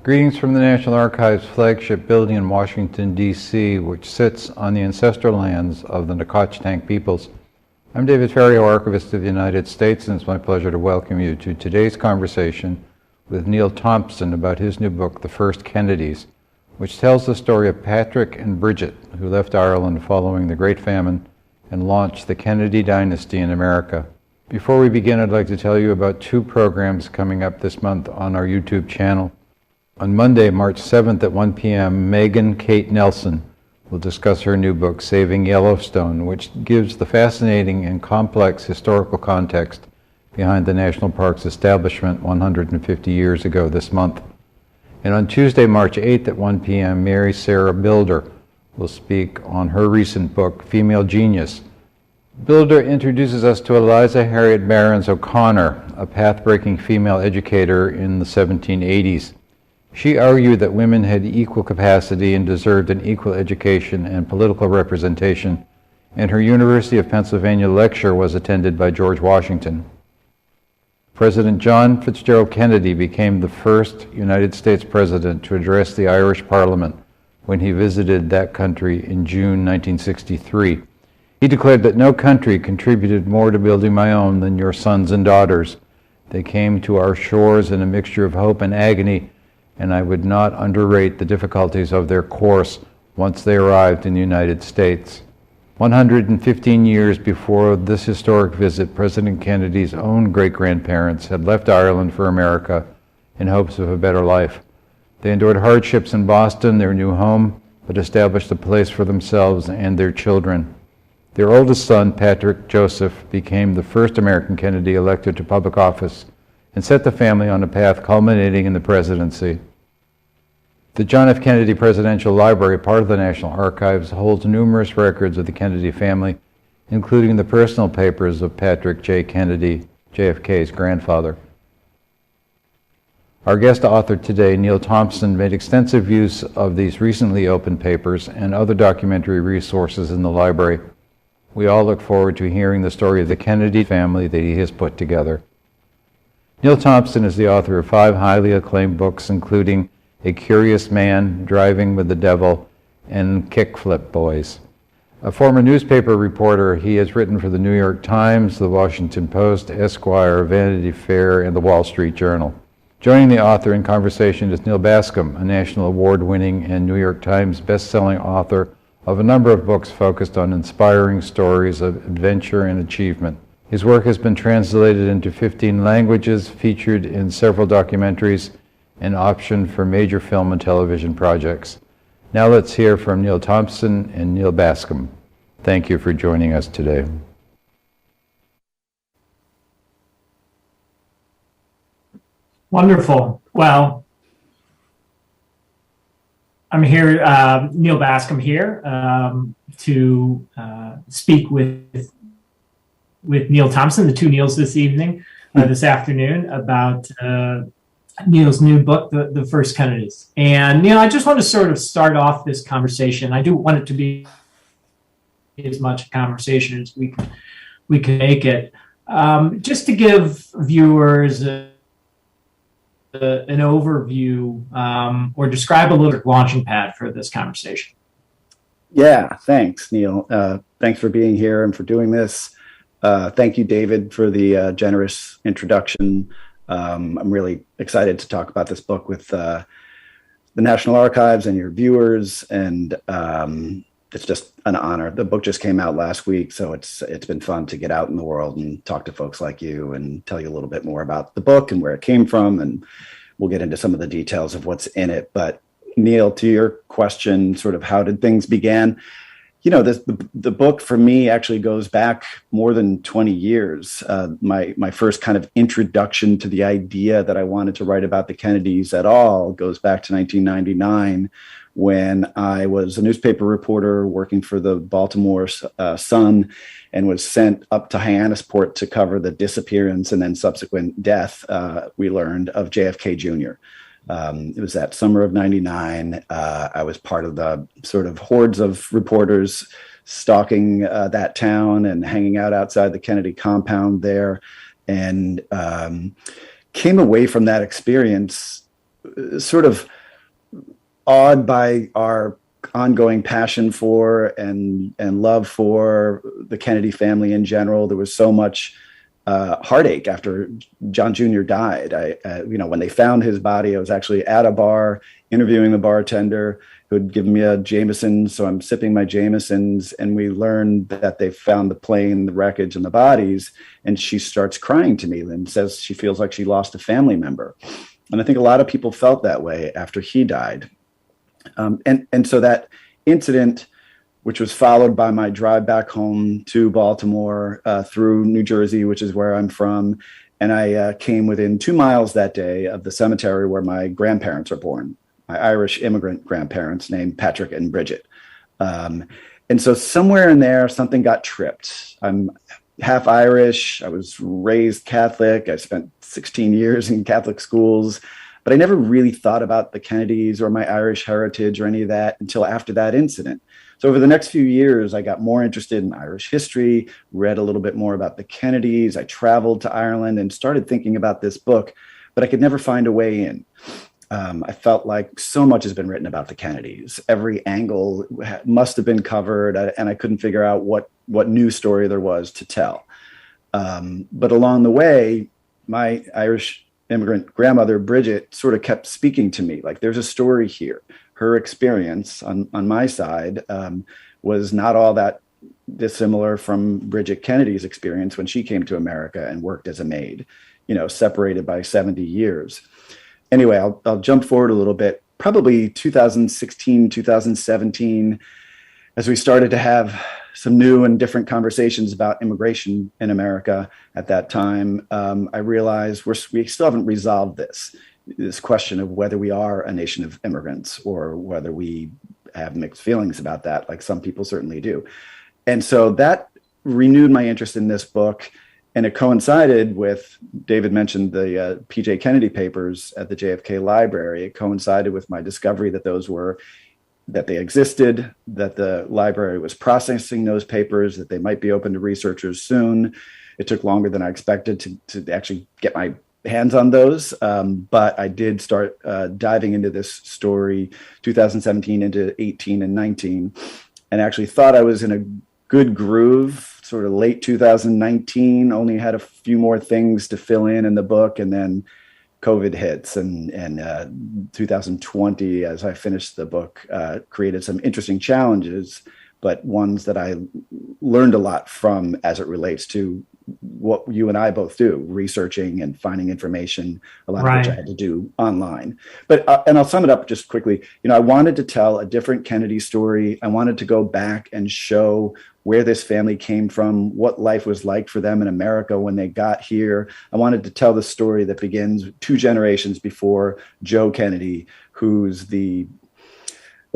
Greetings from the National Archives flagship building in Washington, D.C., which sits on the ancestral lands of the Nacotchtank peoples. I'm David Ferriero, Archivist of the United States, and it's my pleasure to welcome you to today's conversation with Neil Thompson about his new book, The First Kennedys, which tells the story of Patrick and Bridget, who left Ireland following the Great Famine and launched the Kennedy Dynasty in America. Before we begin, I'd like to tell you about two programs coming up this month on our YouTube channel. On Monday, March 7th at 1 p.m., Megan Kate Nelson will discuss her new book, Saving Yellowstone, which gives the fascinating and complex historical context behind the national park's establishment 150 years ago this month. And on Tuesday, March 8th at 1 p.m., Mary Sarah Bilder will speak on her recent book, Female Genius. Bilder introduces us to Eliza Harriet Barons O'Connor, a path-breaking female educator in the 1780s. She argued that women had equal capacity and deserved an equal education and political representation, and her University of Pennsylvania lecture was attended by George Washington. President John Fitzgerald Kennedy became the first United States president to address the Irish Parliament when he visited that country in June 1963. He declared that no country contributed more to building my own than your sons and daughters. They came to our shores in a mixture of hope and agony, and I would not underrate the difficulties of their course once they arrived in the United States. 115 years before this historic visit, President Kennedy's own great-grandparents had left Ireland for America in hopes of a better life. They endured hardships in Boston, their new home, but established a place for themselves and their children. Their oldest son, Patrick Joseph, became the first American Kennedy elected to public office and set the family on a path culminating in the presidency. The John F. Kennedy Presidential Library, part of the National Archives, holds numerous records of the Kennedy family, including the personal papers of Patrick J. Kennedy, JFK's grandfather. Our guest author today, Neil Thompson, made extensive use of these recently opened papers and other documentary resources in the library. We all look forward to hearing the story of the Kennedy family that he has put together. Neil Thompson is the author of 5 highly acclaimed books, including A Curious Man, Driving with the Devil, and Kickflip Boys. A former newspaper reporter, he has written for the New York Times, the Washington Post, Esquire, Vanity Fair, and the Wall Street Journal. Joining the author in conversation is Neil Bascom, a national award-winning and New York Times best-selling author of a number of books focused on inspiring stories of adventure and achievement. His work has been translated into 15 languages, featured in several documentaries, and optioned for major film and television projects. Now let's hear from Neil Thompson and Neil Bascom. Thank you for joining us today. Wonderful. Well, I'm here, Neil Bascom here, to speak with Neil Thompson, the two Neils this evening, this afternoon, about Neil's new book, The First Kennedys. And Neil, I just want to sort of start off this conversation. I do want it to be as much a conversation as we can make it. Just to give viewers an overview or describe a little launching pad for this conversation. Yeah, thanks, Neil. Thanks for being here and for doing this. Thank you, David, for the generous introduction. I'm really excited to talk about this book with the National Archives and your viewers, and it's just an honor. The book just came out last week, so it's been fun to get out in the world and talk to folks like you and tell you a little bit more about the book and where it came from, and we'll get into some of the details of what's in it. But Neil, to your question, sort of how did things begin? You know, the book for me actually goes back more than 20 years. My first kind of introduction to the idea that I wanted to write about the Kennedys at all goes back to 1999, when I was a newspaper reporter working for the Baltimore Sun and was sent up to Hyannisport to cover the disappearance and then subsequent death, we learned, of JFK Jr. It was that summer of 99. I was part of the sort of hordes of reporters stalking that town and hanging out outside the Kennedy compound there, and came away from that experience sort of awed by our ongoing passion for and love for the Kennedy family in general. There was so much heartache after John Jr. died. When they found his body, I was actually at a bar interviewing the bartender who had given me a Jameson. So I'm sipping my Jamesons, and we learned that they found the plane, the wreckage, and the bodies. And she starts crying to me and says she feels like she lost a family member. And I think a lot of people felt that way after he died. And so that incident, which was followed by my drive back home to Baltimore through New Jersey, which is where I'm from. And I came within 2 miles that day of the cemetery where my grandparents are born, my Irish immigrant grandparents named Patrick and Bridget. And so somewhere in there, something got tripped. I'm half Irish. I was raised Catholic. I spent 16 years in Catholic schools, but I never really thought about the Kennedys or my Irish heritage or any of that until after that incident. So over the next few years, I got more interested in Irish history, read a little bit more about the Kennedys. I traveled to Ireland and started thinking about this book, but I could never find a way in. I felt like so much has been written about the Kennedys. Every angle must have been covered, and I couldn't figure out what new story there was to tell. But along the way, my Irish immigrant grandmother, Bridget, sort of kept speaking to me like there's a story here. Her experience on my side was not all that dissimilar from Bridgette Kennedy's experience when she came to America and worked as a maid, separated by 70 years. Anyway, I'll jump forward a little bit, probably 2016, 2017, as we started to have some new and different conversations about immigration in America at that time. I realized we still haven't resolved this question of whether we are a nation of immigrants or whether we have mixed feelings about that, like some people certainly do. And so that renewed my interest in this book. And it coincided with, David mentioned the PJ Kennedy papers at the JFK Library. It coincided with my discovery that they existed, that the library was processing those papers, that they might be open to researchers soon. It took longer than I expected to actually get my hands on those. But I did start diving into this story 2017 into 18 and 19, and actually thought I was in a good groove, sort of late 2019, only had a few more things to fill in the book. And then COVID hits and 2020, as I finished the book, created some interesting challenges, but ones that I learned a lot from as it relates to what you and I both do, researching and finding information, a lot of which I had to do online. But, and I'll sum it up just quickly. I wanted to tell a different Kennedy story. I wanted to go back and show where this family came from, what life was like for them in America when they got here. I wanted to tell the story that begins 2 generations before Joe Kennedy, who's the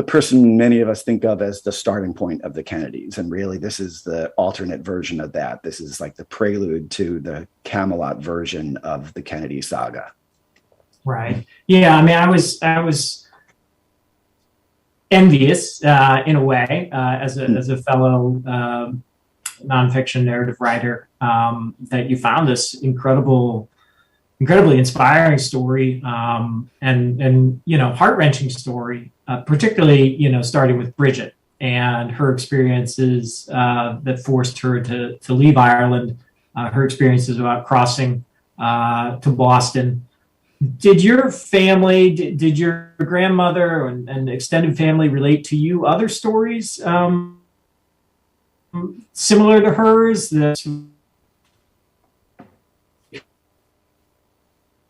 person many of us think of as the starting point of the Kennedys. And really, this is the alternate version of that. This is like the prelude to the Camelot version of the Kennedy saga. Right. Yeah. I mean, I was envious in a way as a fellow nonfiction narrative writer that you found this incredibly inspiring story and heart-wrenching story, particularly starting with Bridget and her experiences that forced her to leave Ireland, her experiences about crossing to Boston. Did your family, did your grandmother and extended family relate to you other stories similar to hers? The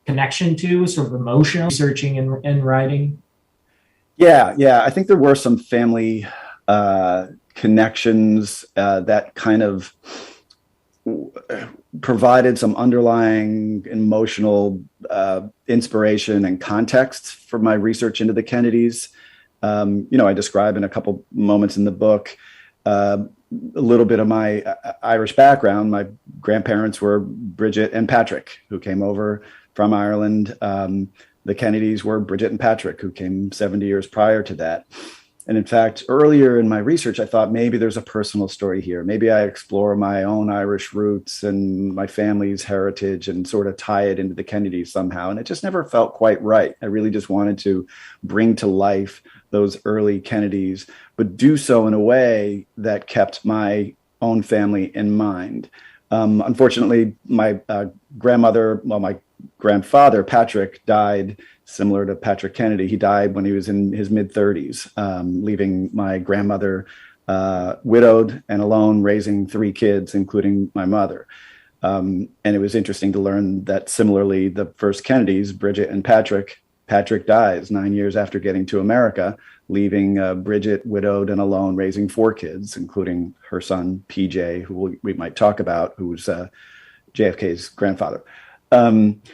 connection to, sort of emotional researching and writing? Yeah. I think there were some family connections that kind of provided some underlying emotional inspiration and context for my research into the Kennedys. I describe in a couple moments in the book a little bit of my Irish background. My grandparents were Bridget and Patrick, who came over from Ireland. The Kennedys were Bridget and Patrick, who came 70 years prior to that. And in fact, earlier in my research, I thought maybe there's a personal story here. Maybe I explore my own Irish roots and my family's heritage and sort of tie it into the Kennedys somehow. And it just never felt quite right. I really just wanted to bring to life those early Kennedys, but do so in a way that kept my own family in mind. Unfortunately, my my grandfather, Patrick, died similar to Patrick Kennedy. He died when he was in his mid-30s, leaving my grandmother widowed and alone, raising 3 kids, including my mother. And it was interesting to learn that similarly, the first Kennedys, Bridget and Patrick dies 9 years after getting to America, leaving Bridget widowed and alone, raising 4 kids, including her son, PJ, who we might talk about, who's JFK's grandfather.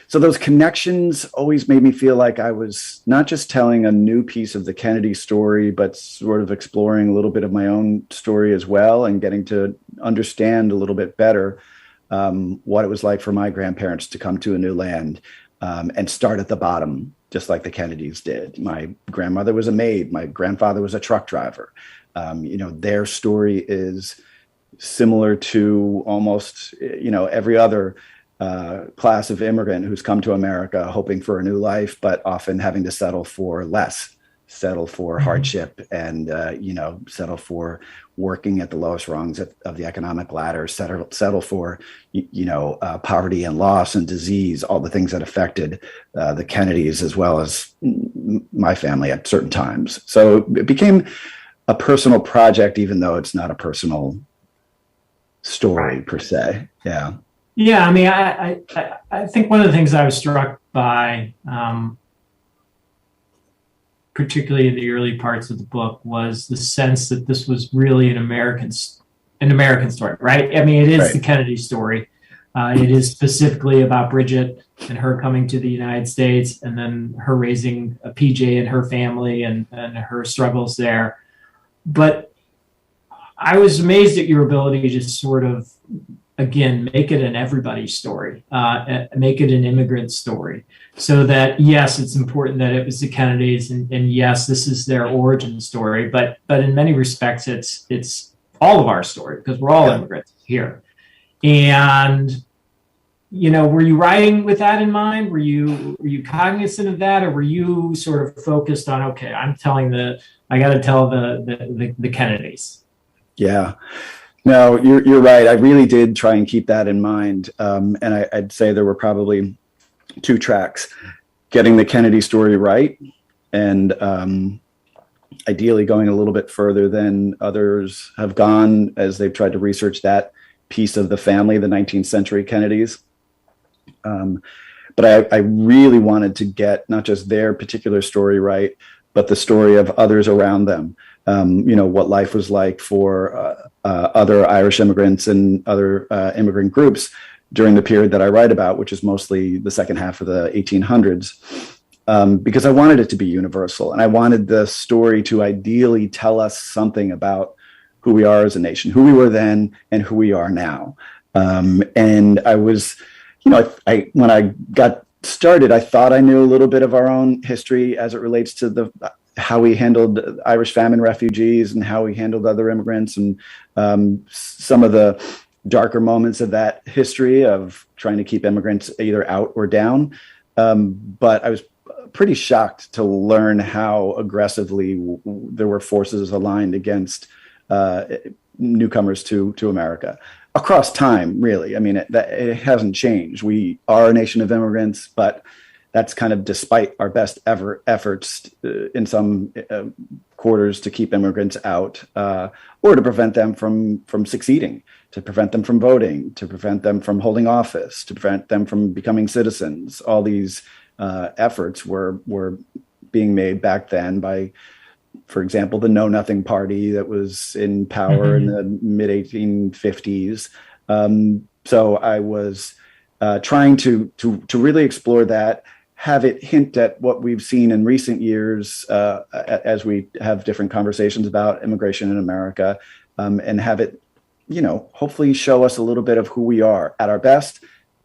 So those connections always made me feel like I was not just telling a new piece of the Kennedy story, but sort of exploring a little bit of my own story as well, and getting to understand a little bit better what it was like for my grandparents to come to a new land and start at the bottom, just like the Kennedys did. My grandmother was a maid. My grandfather was a truck driver. Their story is similar to almost, every other class of immigrant who's come to America hoping for a new life, but often having to settle for less, settle for hardship, and settle for working at the lowest rungs of the economic ladder, settle for poverty and loss and disease, all the things that affected the Kennedys as well as my family at certain times. So it became a personal project, even though it's not a personal story per se. Yeah. Yeah, I mean, I think one of the things I was struck by, particularly in the early parts of the book, was the sense that this was really an American story, right? I mean, it is the Kennedy story. It is specifically about Bridget and her coming to the United States, and then her raising a PJ and her family and her struggles there. But I was amazed at your ability to sort of, again, make it an everybody story, make it an immigrant story, so that, yes, it's important that it was the Kennedys, and yes, this is their origin story, but in many respects, it's all of our story, because we're all immigrants here. And, were you writing with that in mind? Were you cognizant of that, or were you sort of focused on, okay, I got to tell the Kennedys? Yeah. No, you're right. I really did try and keep that in mind. And I'd say there were probably 2 tracks: getting the Kennedy story right, and ideally going a little bit further than others have gone as they've tried to research that piece of the family, the 19th century Kennedys. But I really wanted to get not just their particular story right, but the story of others around them. What life was like for other Irish immigrants and other immigrant groups during the period that I write about, which is mostly the second half of the 1800s, because I wanted it to be universal. And I wanted the story to ideally tell us something about who we are as a nation, who we were then and who we are now. And I was, when I got started, I thought I knew a little bit of our own history as it relates to how we handled Irish famine refugees and how we handled other immigrants, and some of the darker moments of that history of trying to keep immigrants either out or down. But I was pretty shocked to learn how aggressively there were forces aligned against newcomers to America across time, really. I mean, it hasn't changed. We are a nation of immigrants, but that's kind of despite our best ever efforts in some quarters to keep immigrants out, or to prevent them from succeeding, to prevent them from voting, to prevent them from holding office, to prevent them from becoming citizens. All these efforts were being made back then by, for example, the Know Nothing Party that was in power in the mid 1850s. So I was trying to really explore that, have it hint at what we've seen in recent years as we have different conversations about immigration in America, and have it, hopefully show us a little bit of who we are at our best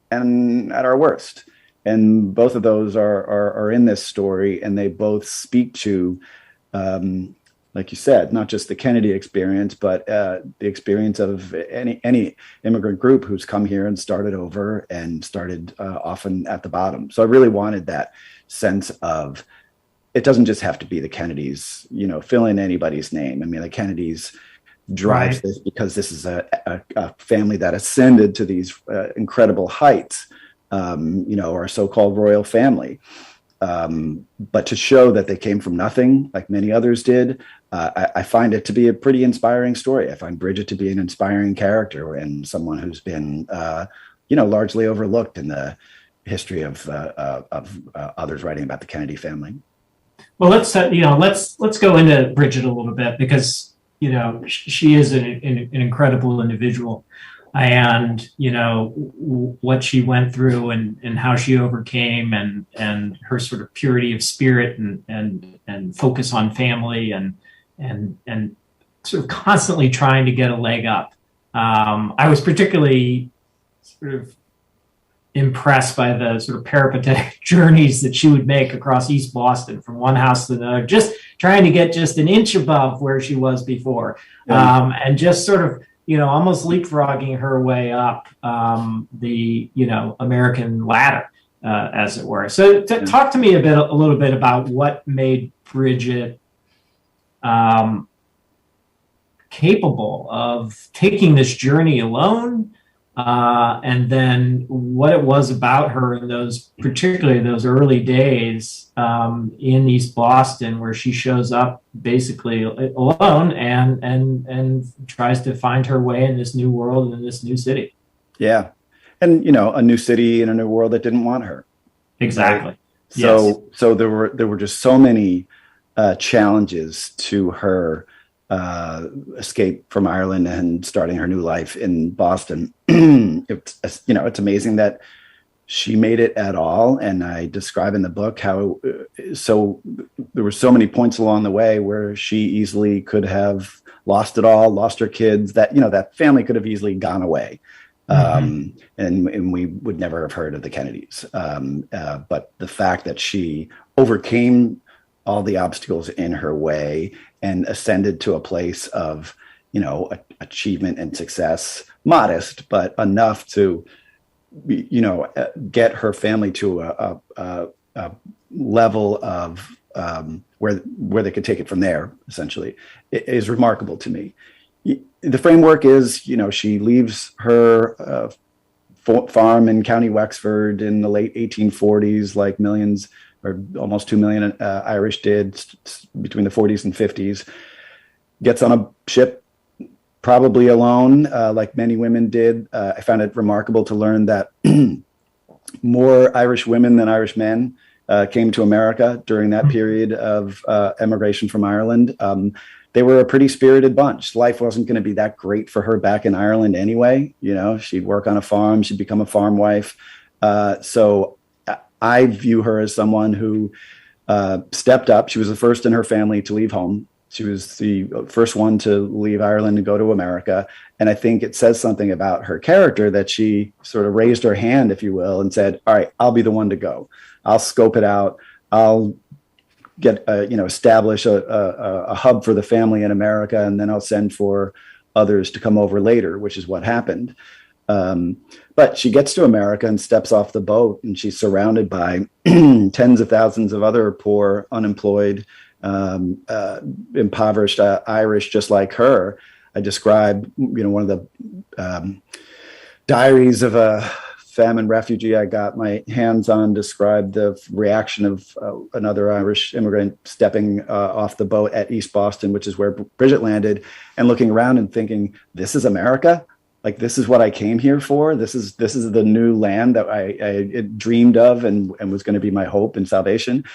and at our worst. And both of those are in this story, and they both speak to like you said, not just the Kennedy experience, but the experience of any immigrant group who's come here and started over and started often at the bottom. So I really wanted that sense of, it doesn't just have to be the Kennedys, fill in anybody's name. I mean, the Kennedys drives this because this is a family that ascended to these incredible heights, our so-called royal family. But to show that they came from nothing, like many others did, I find it to be a pretty inspiring story. I find Bridget to be an inspiring character and someone who's been, largely overlooked in the history of others writing about the Kennedy family. Well, let's go into Bridget a little bit, because she is an incredible individual, and what she went through and how she overcame, and her sort of purity of spirit and focus on family and sort of constantly trying to get a leg up. I was particularly sort of impressed by the sort of peripatetic journeys that she would make across East Boston from one house to another, just trying to get just an inch above where she was before, and just sort of almost leapfrogging her way up the American ladder, as it were. So talk to me a little bit about what made Bridget capable of taking this journey alone, and then what it was about her in particularly those early days in East Boston, where she shows up basically alone and tries to find her way in this new world, in this new city. Yeah. And, a new city in a new world that didn't want her. Exactly. Right? Yes. So there were just so many challenges to her escape from Ireland and starting her new life in Boston. It's amazing that she made it at all. And I describe in the book how there were so many points along the way where she easily could have lost it all, lost her kids, that family could have easily gone away. And we would never have heard of the Kennedys. But the fact that she overcame all the obstacles in her way and ascended to a place of, achievement and success, modest, but enough to, get her family to a level of where they could take it from there, essentially, is remarkable to me. The framework is, she leaves her farm in County Wexford in the late 1840s, like millions or almost 2 million Irish did between the 40s and 50s, gets on a ship, probably alone, like many women did. I found it remarkable to learn that more Irish women than Irish men came to America during that period of emigration from Ireland. They were a pretty spirited bunch. Life wasn't going to be that great for her back in Ireland anyway. She'd work on a farm, she'd become a farm wife. So I view her as someone who stepped up. She was the first in her family to leave home. She was the first one to leave Ireland and go to America. And I think it says something about her character that she sort of raised her hand, if you will, and said, all right, I'll be the one to go. I'll scope it out. I'll get, establish a hub for the family in America, and then I'll send for others to come over later, which is what happened. But she gets to America and steps off the boat, and she's surrounded by tens of thousands of other poor, unemployed, impoverished Irish just like her. I describe, one of the diaries of a famine refugee I got my hands on, described the reaction of another Irish immigrant stepping off the boat at East Boston, which is where Bridget landed, and looking around and thinking, this is America? Like, this is what I came here for. This is the new land that I dreamed of and was going to be my hope and salvation.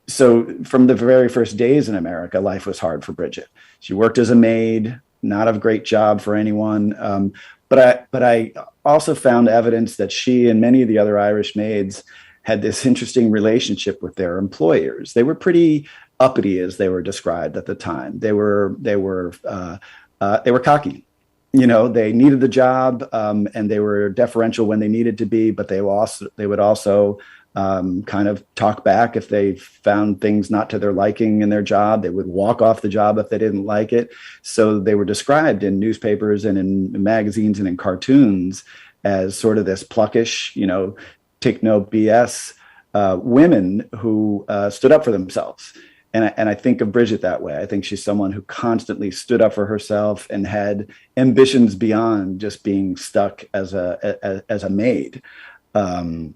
So from the very first days in America, life was hard for Bridget. She worked as a maid, not a great job for anyone. But I also found evidence that she and many of the other Irish maids had this interesting relationship with their employers. They were pretty uppity, as they were described at the time. They were cocky. They needed the job, and they were deferential when they needed to be, but they would also kind of talk back if they found things not to their liking in their job. They would walk off the job if they didn't like it. So they were described in newspapers and in magazines and in cartoons as sort of this pluckish, take no BS women who stood up for themselves. And I think of Bridget that way. I think she's someone who constantly stood up for herself and had ambitions beyond just being stuck as a maid. And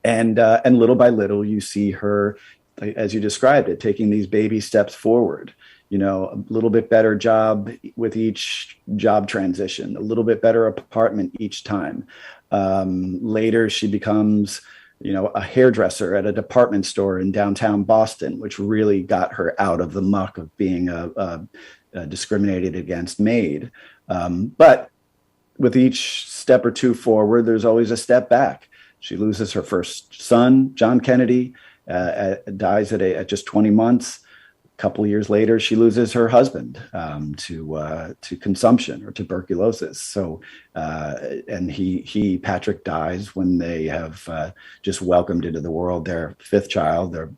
little by little, you see her, as you described it, taking these baby steps forward. A little bit better job with each job transition, a little bit better apartment each time. Later, she becomes a hairdresser at a department store in downtown Boston, which really got her out of the muck of being a discriminated against maid. But with each step or two forward, there's always a step back. She loses her first son, John Kennedy, dies at just 20 months. A couple of years later, she loses her husband to consumption or tuberculosis. So, and Patrick dies when they have just welcomed into the world their fifth child, their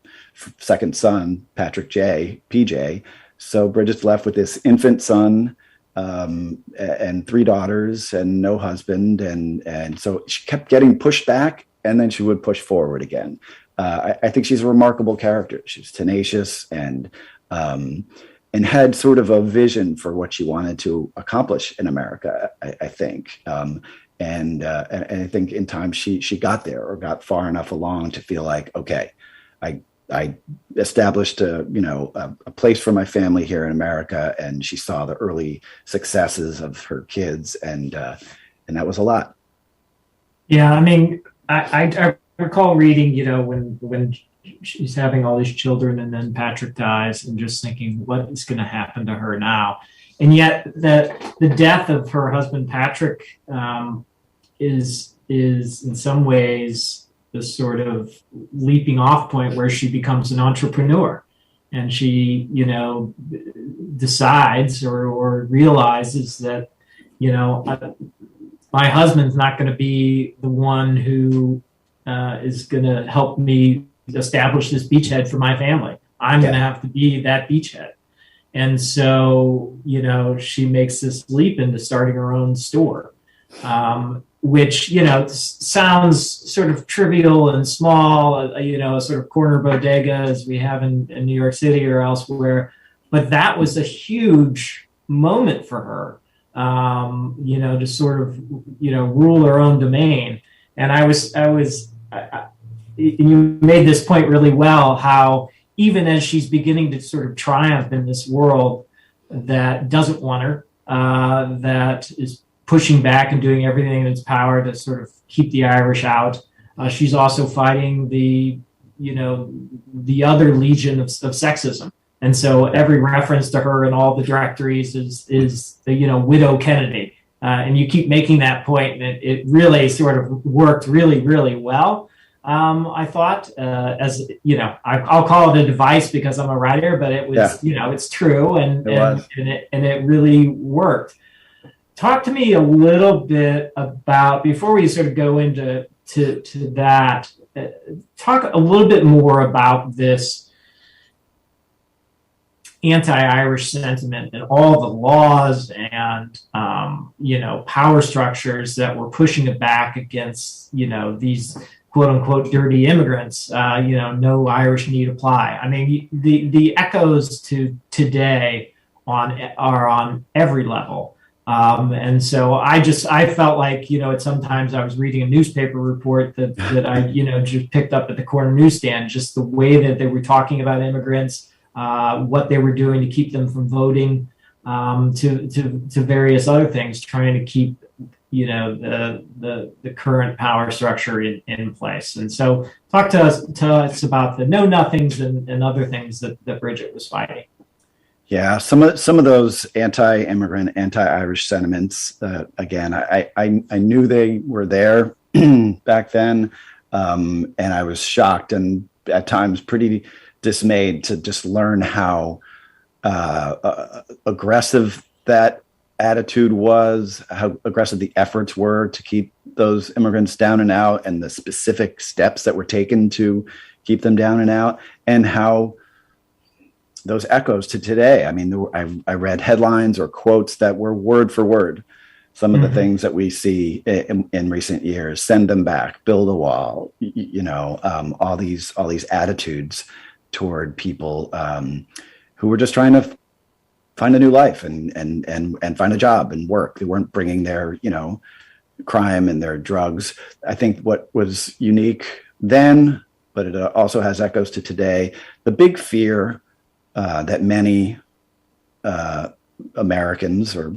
second son, PJ. So Bridget's left with this infant son and three daughters and no husband. And so she kept getting pushed back, and then she would push forward again. I think she's a remarkable character. She's tenacious and had sort of a vision for what she wanted to accomplish in America, I think. And I think in time she got there, or got far enough along to feel like, okay, I established a place for my family here in America, and she saw the early successes of her kids, and that was a lot. Yeah, I mean, I recall reading, when she's having all these children and then Patrick dies, and just thinking, what is going to happen to her now? And yet the death of her husband, Patrick, is in some ways the sort of leaping off point where she becomes an entrepreneur, and she, decides or realizes that, my husband's not going to be the one who is going to help me establish this beachhead for my family. I'm going to have to be that beachhead. And so, she makes this leap into starting her own store, which, sounds sort of trivial and small, a sort of corner bodega as we have in New York City or elsewhere. But that was a huge moment for her, to sort of, rule her own domain. And you made this point really well, how even as she's beginning to sort of triumph in this world that doesn't want her, that is pushing back and doing everything in its power to sort of keep the Irish out, she's also fighting the other legion of sexism. And so every reference to her in all the directories is the, widow Kennedy. And you keep making that point, and it really sort of worked really, really well. I thought, I'll call it a device because I'm a writer, but it was, it's true, and it really worked. Talk to me a little bit about, before we sort of go into that, talk a little bit more about this anti-Irish sentiment and all the laws and power structures that were pushing it back against these quote unquote dirty immigrants. No Irish need apply. I mean, the echoes to today are on every level. And so I felt like, sometimes I was reading a newspaper report that I, just picked up at the corner newsstand, just the way that they were talking about immigrants, what they were doing to keep them from voting, to various other things, trying to keep, the current power structure in place. And so talk to us about the know nothings and other things that Bridget was fighting. Yeah, some of those anti-immigrant, anti-Irish sentiments. Again, I knew they were there back then, and I was shocked and at times pretty dismayed to just learn how aggressive that attitude was, how aggressive the efforts were to keep those immigrants down and out, and the specific steps that were taken to keep them down and out, and how those echoes to today. I mean, I read headlines or quotes that were word for word some of the things that we see in recent years. Send them back, build a wall, all these attitudes toward people who were just trying to find a new life and find a job and work. They weren't bringing their, crime and their drugs. I think what was unique then, but it also has echoes to today, the big fear that many Americans, or,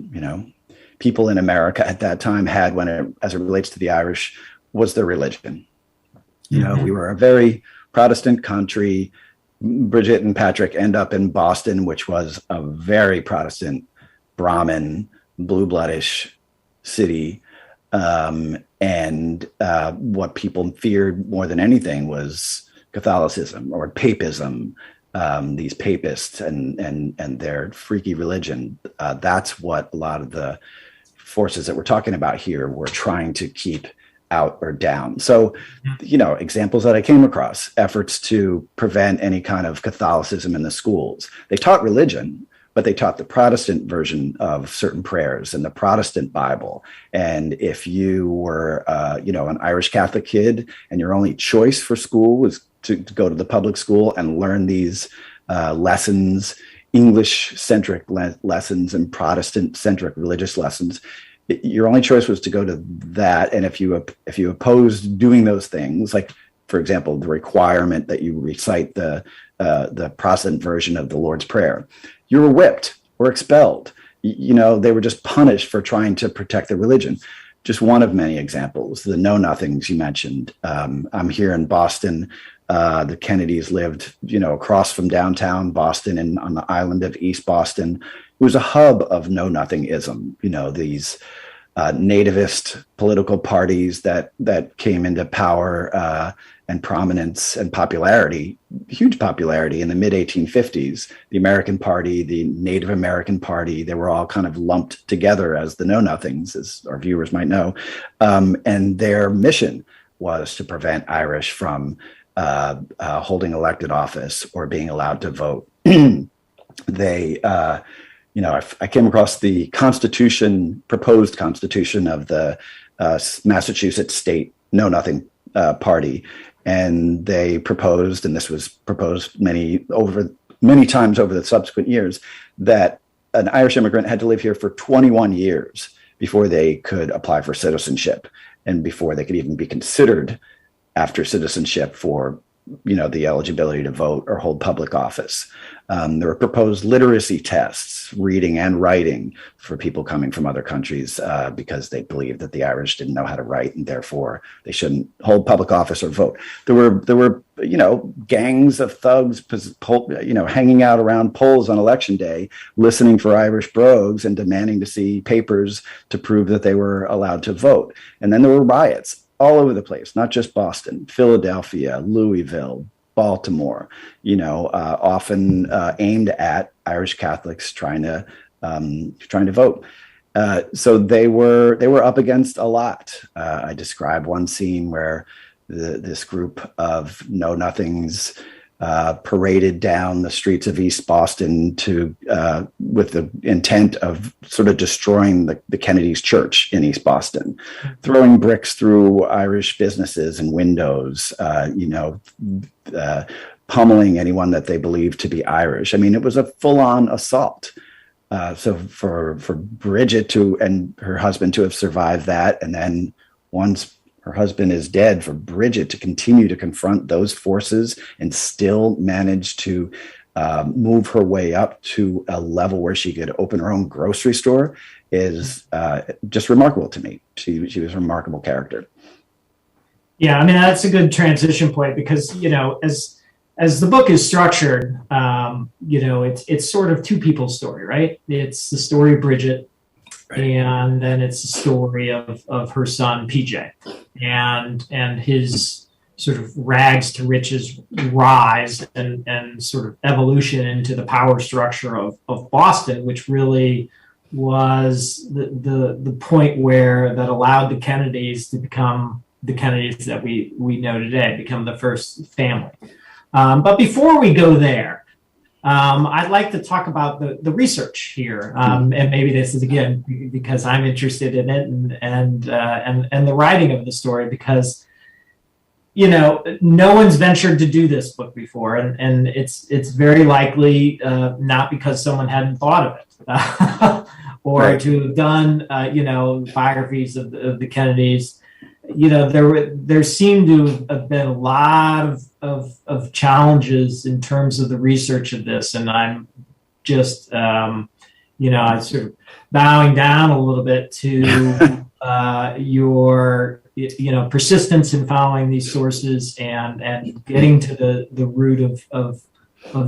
people in America at that time had as it relates to the Irish, was their religion. We were a very Protestant country. Bridget and Patrick end up in Boston, which was a very Protestant, Brahmin, blue-bloodish city. And what people feared more than anything was Catholicism or papism, these papists and their freaky religion. That's what a lot of the forces that we're talking about here were trying to keep out or down. So, examples that I came across, efforts to prevent any kind of Catholicism in the schools. They taught religion, but they taught the Protestant version of certain prayers and the Protestant Bible. And if you were, an Irish Catholic kid and your only choice for school was to go to the public school and learn these lessons, English-centric lessons and Protestant-centric religious lessons, your only choice was to go to that. And if you opposed doing those things, like, for example, the requirement that you recite the Protestant version of the Lord's Prayer, you were whipped or expelled. They were just punished for trying to protect their religion. Just one of many examples. The know-nothings you mentioned. I'm here in Boston. The Kennedys lived, across from downtown Boston and on the island of East Boston. It was a hub of know-nothingism. These nativist political parties that came into power and prominence and popularity, huge popularity in the mid-1850s. The American Party, the Native American Party, they were all kind of lumped together as the know-nothings, as our viewers might know. And their mission was to prevent Irish from holding elected office or being allowed to vote. They, I came across the proposed constitution of the Massachusetts State Know Nothing Party, and they proposed, and this was proposed many times over the subsequent years, that an Irish immigrant had to live here for 21 years before they could apply for citizenship, and before they could even be considered after citizenship for, the eligibility to vote or hold public office. There were proposed literacy tests, reading and writing, for people coming from other countries because they believed that the Irish didn't know how to write and therefore they shouldn't hold public office or vote. There were gangs of thugs, hanging out around polls on election day, listening for Irish brogues and demanding to see papers to prove that they were allowed to vote. And then there were riots all over the place, not just Boston, Philadelphia, Louisville, Baltimore, often aimed at Irish Catholics trying to vote. So they were up against a lot. I describe one scene where this group of know-nothings paraded down the streets of East Boston with the intent of sort of destroying the Kennedy's church in East Boston, throwing bricks through Irish businesses and windows, pummeling anyone that they believed to be Irish. I mean, it was a full-on assault. So for Bridget and her husband to have survived that, and then once her husband is dead, for Bridget to continue to confront those forces and still manage to move her way up to a level where she could open her own grocery store is just remarkable to me. She was a remarkable character. Yeah, I mean, that's a good transition point because, as the book is structured, it's sort of two people's story, right? It's the story of Bridget, and then it's the story of her son, PJ, and his sort of rags to riches rise and sort of evolution into the power structure of Boston, which really was the point where that allowed the Kennedys to become the Kennedys that we know today, become the first family. But before we go there, I'd like to talk about the research here, and maybe this is again because I'm interested in it, and the writing of the story, because no one's ventured to do this book before, and it's very likely not because someone hadn't thought of it, or Right. to have done biographies of the Kennedys. There seemed to have been a lot of challenges in terms of the research of this, and I'm just I sort of bowing down a little bit to your persistence in following these sources and getting to the root of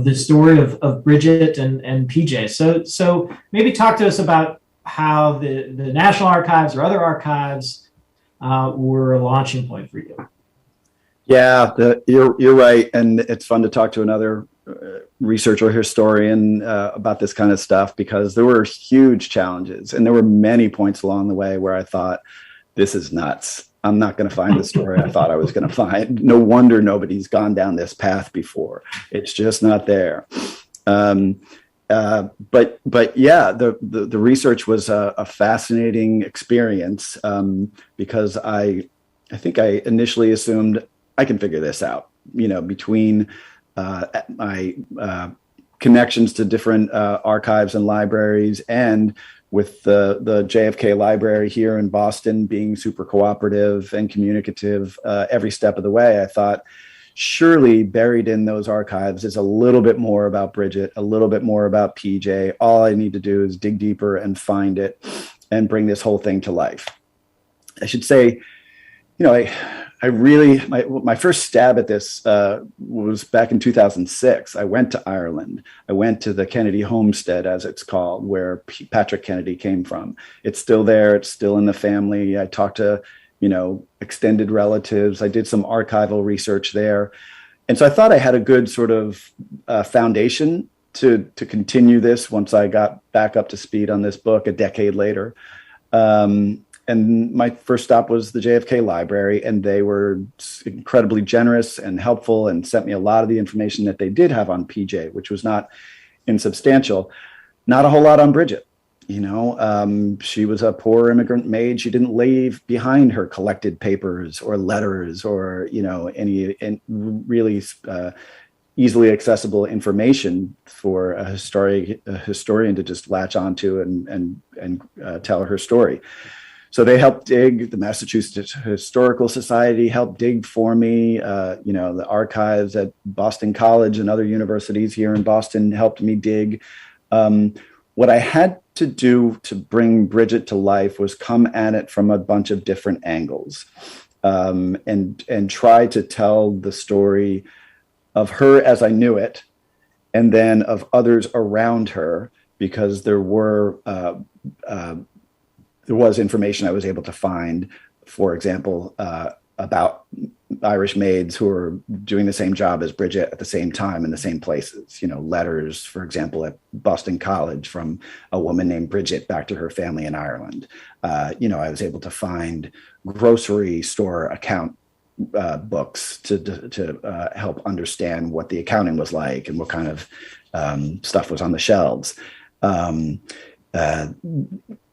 the story of Bridget and PJ. So maybe talk to us about how the National Archives or other archives were a launching point for you. Yeah, you're right, and it's fun to talk to another researcher or historian about this kind of stuff, because there were huge challenges, and there were many points along the way where I thought, this is nuts. I'm not going to find the story I thought I was going to find. No wonder nobody's gone down this path before. It's just not there. But yeah, the research was a fascinating experience, because I think I initially assumed I can figure this out, between my connections to different archives and libraries, and with the JFK Library here in Boston being super cooperative and communicative every step of the way. I thought, surely buried in those archives is a little bit more about Bridget, a little bit more about PJ. All I need to do is dig deeper and find it and bring this whole thing to life. I should say, I really, my first stab at this was back in 2006. I went to Ireland. I went to the Kennedy homestead, as it's called, where Patrick Kennedy came from. It's still there. It's still in the family. I talked to, extended relatives. I did some archival research there. And so I thought I had a good sort of foundation to continue this once I got back up to speed on this book a decade later. And my first stop was the JFK Library, and they were incredibly generous and helpful and sent me a lot of the information that they did have on PJ, which was not insubstantial. Not a whole lot on Bridget. She was a poor immigrant maid. She didn't leave behind her collected papers or letters or, any really easily accessible information for a historian to just latch onto and tell her story. So they helped dig. The Massachusetts Historical Society helped dig for me. The archives at Boston College and other universities here in Boston helped me dig. What I had to do to bring Bridget to life was come at it from a bunch of different angles, and try to tell the story of her as I knew it, and then of others around her, because there was information I was able to find, for example, about Irish maids who were doing the same job as Bridget at the same time in the same places. Letters, for example, at Boston College from a woman named Bridget back to her family in Ireland. I was able to find grocery store account books to help understand what the accounting was like and what kind of stuff was on the shelves.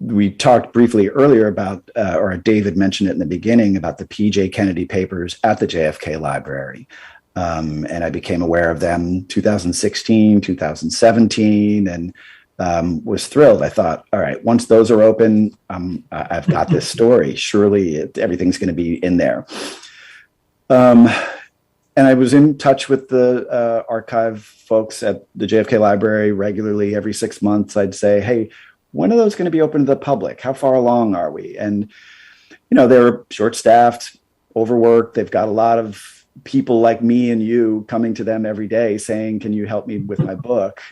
We talked briefly earlier about, or David mentioned it in the beginning, about the PJ Kennedy papers at the JFK Library. And I became aware of them 2016, 2017, and was thrilled. I thought, all right, once those are open, I've got this story. Surely everything's going to be in there. And I was in touch with the archive folks at the JFK Library regularly. Every 6 months, I'd say, hey, when are those going to be open to the public? How far along are we? And, they're short-staffed, overworked. They've got a lot of people like me and you coming to them every day saying, can you help me with my book?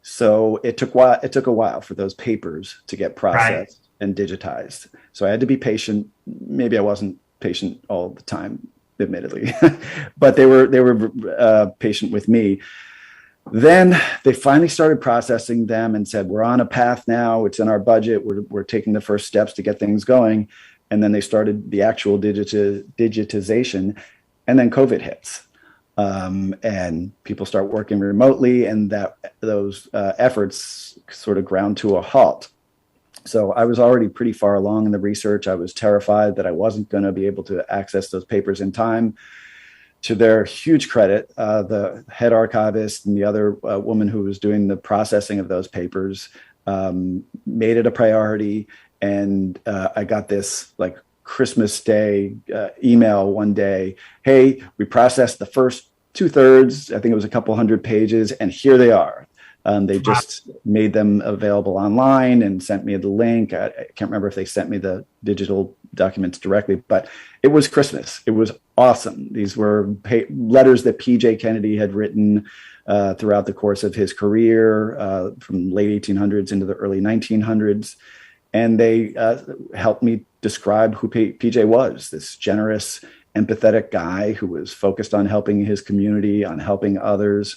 So it took a while for those papers to get processed and digitized. So I had to be patient. Maybe I wasn't patient all the time, admittedly, but they were patient with me. Then they finally started processing them and said, we're on a path now. It's in our budget. We're taking the first steps to get things going. And then they started the actual digitization. And then COVID hits. And people start working remotely, and those efforts sort of ground to a halt. So I was already pretty far along in the research. I was terrified that I wasn't going to be able to access those papers in time. To their huge credit, the head archivist and the other woman who was doing the processing of those papers made it a priority. And I got this like Christmas Day email one day. Hey, we processed the first 2/3. I think it was a couple hundred pages, and here they are. They just made them available online and sent me the link. I can't remember if they sent me the digital documents directly, but it was Christmas. It was awesome. These were letters that PJ Kennedy had written throughout the course of his career from late 1800s into the early 1900s. And they helped me describe who PJ was, this generous, empathetic guy who was focused on helping his community, on helping others,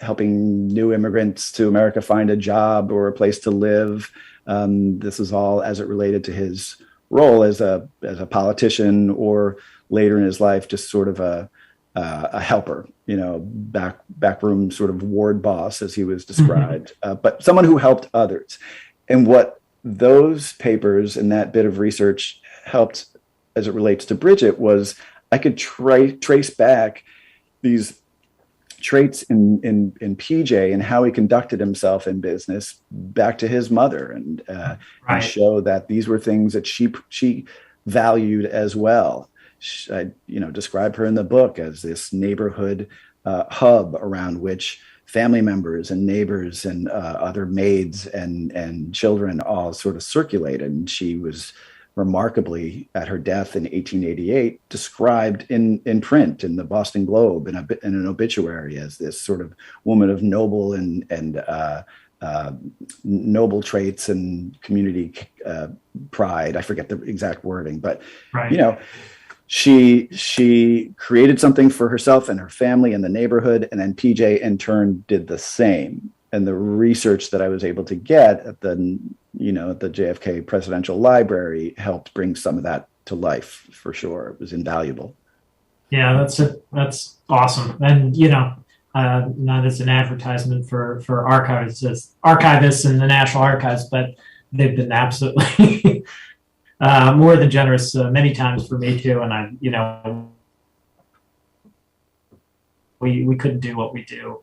helping new immigrants to America find a job or a place to live. This was all as it related to his role as a politician, or later in his life, just sort of a helper, backroom sort of ward boss, as he was described, but someone who helped others. And what those papers and that bit of research helped as it relates to Bridget was I could trace back these traits in PJ and how he conducted himself in business back to his mother, and show that these were things that she valued as well. I describe her in the book as this neighborhood hub around which family members and neighbors and other maids and children all sort of circulated. And she was remarkably, at her death in 1888, described in print in the Boston Globe in an obituary as this sort of woman of noble and noble traits and community pride. I forget the exact wording, but she created something for herself and her family and the neighborhood, and then PJ in turn did the same. And the research that I was able to get at the JFK Presidential Library helped bring some of that to life, for sure. It was invaluable. Yeah, that's awesome. And not as an advertisement for archivists in the National Archives, but they've been absolutely more than generous many times for me too. And we couldn't do what we do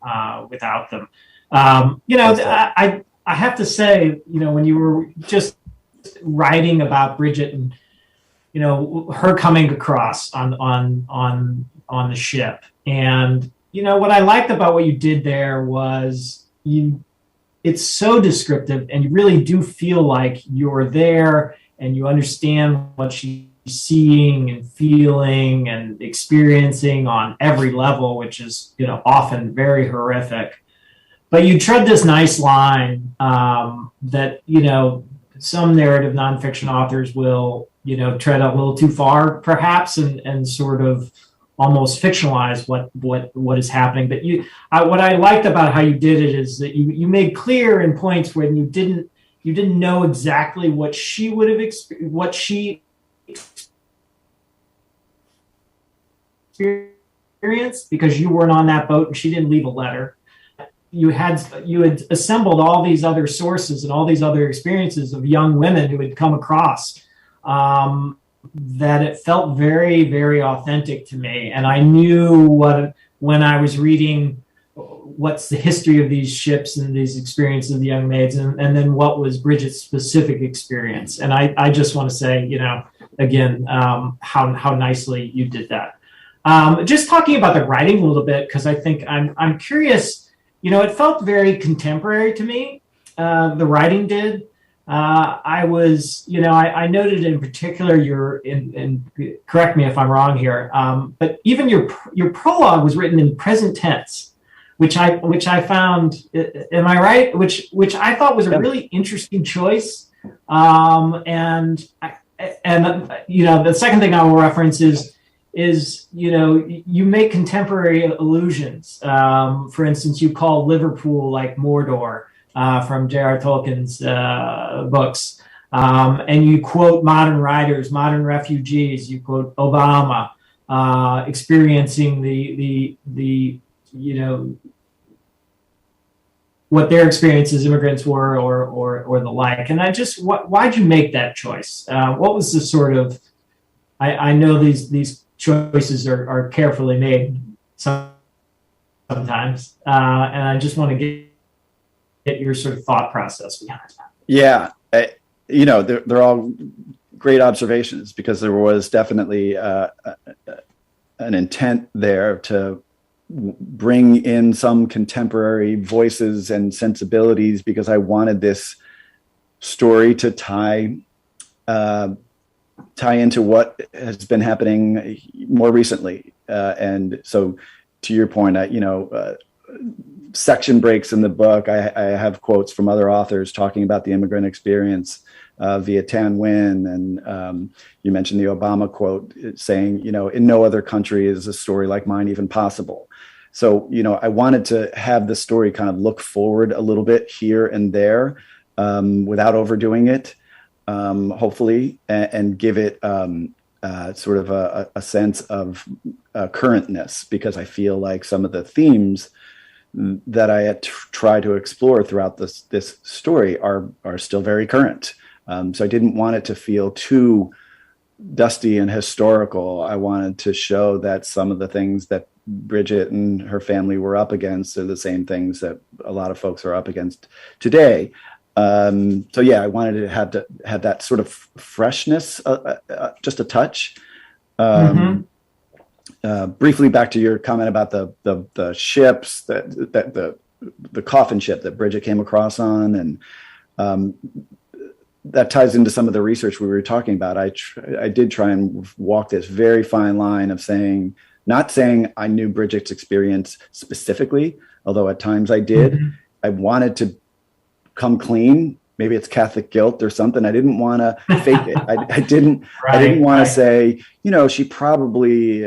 without them. I have to say, when you were just writing about Bridget and her coming across on the ship, and what I liked about what you did there was it's so descriptive, and you really do feel like you're there and you understand what she's seeing and feeling and experiencing on every level, which is often very horrific. But you tread this nice line that some narrative nonfiction authors will tread a little too far, perhaps, and sort of almost fictionalize what is happening. But what I liked about how you did it is that you made clear in points when you didn't know exactly what she would have experienced, because you weren't on that boat and she didn't leave a letter. You had assembled all these other sources and all these other experiences of young women who had come across that it felt very, very authentic to me. And I knew when I was reading what's the history of these ships and these experiences of the young maids, and then what was Bridget's specific experience. And I just want to say, again, how nicely you did that. Just talking about the writing a little bit, because I think I'm curious. It felt very contemporary to me. The writing did. I noted in particular and correct me if I'm wrong here, but even your prologue was written in present tense, which I found, am I right? Which I thought was a really interesting choice. And the second thing I will reference is is, you make contemporary allusions. For instance, you call Liverpool like Mordor from J.R. Tolkien's books. And you quote modern writers, modern refugees. You quote Obama experiencing the what their experience as immigrants were, or the like. And why'd you make that choice? What was the sort of? I know these choices are carefully made sometimes, and I just want to get your sort of thought process behind that. Yeah. They're all great observations, because there was definitely an intent there to bring in some contemporary voices and sensibilities, because I wanted this story to tie into what has been happening more recently. And so, to your point, section breaks in the book, I have quotes from other authors talking about the immigrant experience via Tan Nguyen, and you mentioned the Obama quote saying, in no other country is a story like mine even possible. So, I wanted to have the story kind of look forward a little bit here and there without overdoing it, hopefully, and give it sort of a sense of current's, because I feel like some of the themes that I had tried to explore throughout this story are still very current. So I didn't want it to feel too dusty and historical. I wanted to show that some of the things that Bridget and her family were up against are the same things that a lot of folks are up against today. So yeah, I wanted to have that sort of freshness, just a touch. Briefly back to your comment about the ships, that the coffin ship that Bridget came across on, and that ties into some of the research we were talking about. I did try and walk this very fine line of not saying I knew Bridget's experience specifically, although at times I did. Mm-hmm. I wanted to come clean. Maybe it's Catholic guilt or something. I didn't want to fake it. I didn't want to say, she probably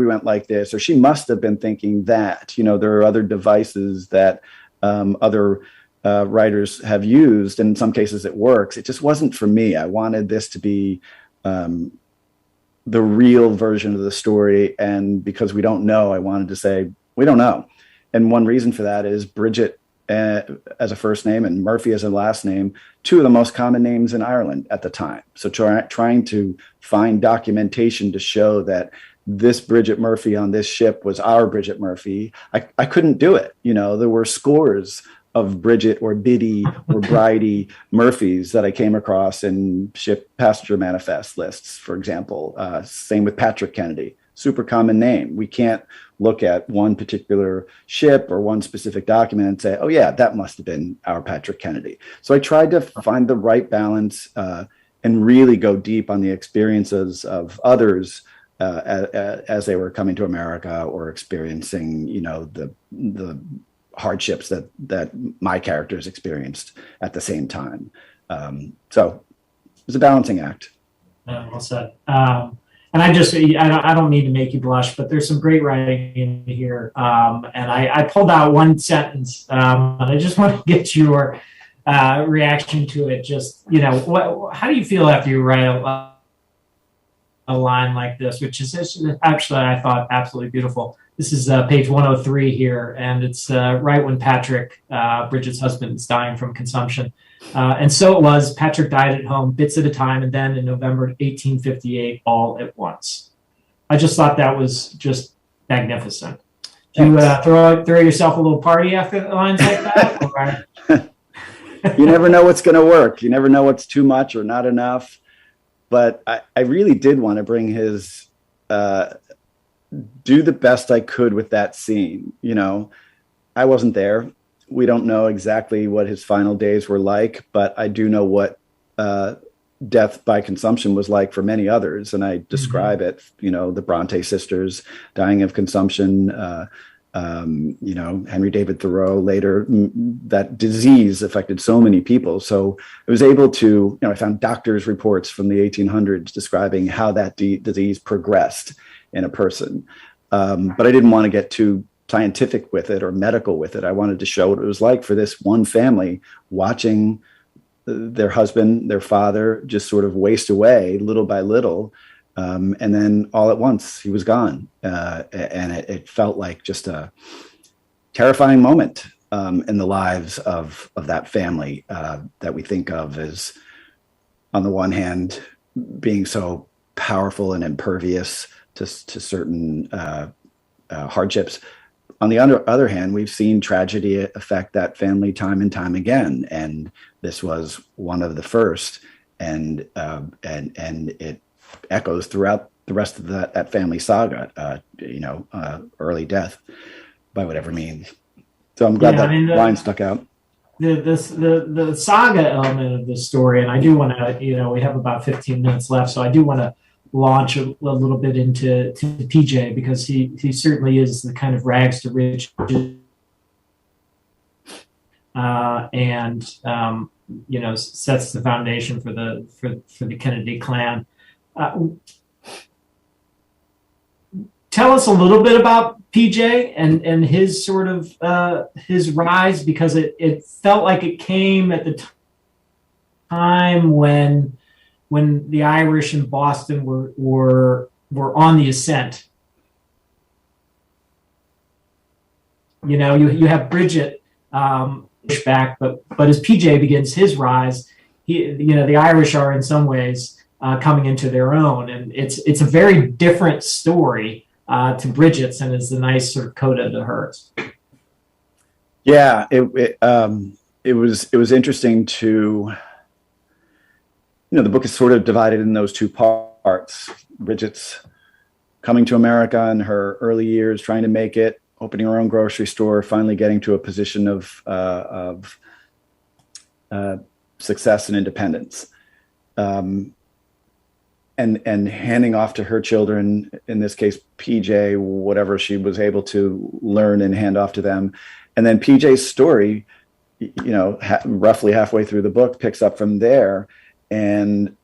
went like this, or she must have been thinking that. There are other devices that other writers have used, and in some cases it works. It just wasn't for me. I wanted this to be the real version of the story, and because we don't know, I wanted to say we don't know. And one reason for that is Bridget as a first name and Murphy as a last name, two of the most common names in Ireland at the time. So trying to find documentation to show that this Bridget Murphy on this ship was our Bridget Murphy, I couldn't do it. There were scores of Bridget or Biddy or Bridie Murphys that I came across in ship passenger manifest lists, for example. Same with Patrick Kennedy, super common name. We can't look at one particular ship or one specific document and say, oh yeah, that must have been our Patrick Kennedy. So I tried to find the right balance and really go deep on the experiences of others as they were coming to America or experiencing, the hardships that my characters experienced at the same time. So it was a balancing act. Well said. And I don't need to make you blush, but there's some great writing in here. And I pulled out one sentence, and I just want to get your reaction to it. Just, how do you feel after you write a line like this, which is actually, I thought, absolutely beautiful. This is page 103 here, and it's right when Patrick, Bridget's husband, is dying from consumption. And so it was, Patrick died at home, bits at a time, and then in November 1858, all at once. I just thought that was just magnificent. Do you throw yourself a little party after lines like that? You never know what's going to work. You never know what's too much or not enough. But I really did want to bring his, do the best I could with that scene. I wasn't there. We don't know exactly what his final days were like, but I do know what death by consumption was like for many others. And I describe it, the Bronte sisters dying of consumption, Henry David Thoreau later, that disease affected so many people. So I was able to, I found doctors' reports from the 1800s describing how that disease progressed in a person. But I didn't want to get too scientific with it or medical with it. I wanted to show what it was like for this one family watching their husband, their father, just sort of waste away little by little. And then all at once he was gone. And it felt like just a terrifying moment in the lives of that family that we think of as, on the one hand, being so powerful and impervious to certain hardships. On the other hand, we've seen tragedy affect that family time and time again. And this was one of the first, and it echoes throughout the rest of that family saga, early death by whatever means. So I'm glad that line stuck out. The saga element of the story, and I do want to, we have about 15 minutes left, so I do want to launch a little bit into PJ, because he certainly is the kind of rags to riches, and sets the foundation for the Kennedy clan. Tell us a little bit about PJ and his sort of his rise, because it felt like it came at the time when the Irish in Boston were on the ascent. You have Bridgette back, but as PJ begins his rise, the Irish are in some ways coming into their own, and it's a very different story to Bridgette's, and is the nice sort of coda to hers. Yeah, it was interesting to. The book is sort of divided in those two parts. Bridgette's coming to America in her early years, trying to make it, opening her own grocery store, finally getting to a position of success and independence, and handing off to her children, in this case PJ, whatever she was able to learn and hand off to them. And then PJ's story, roughly halfway through the book, picks up from there. And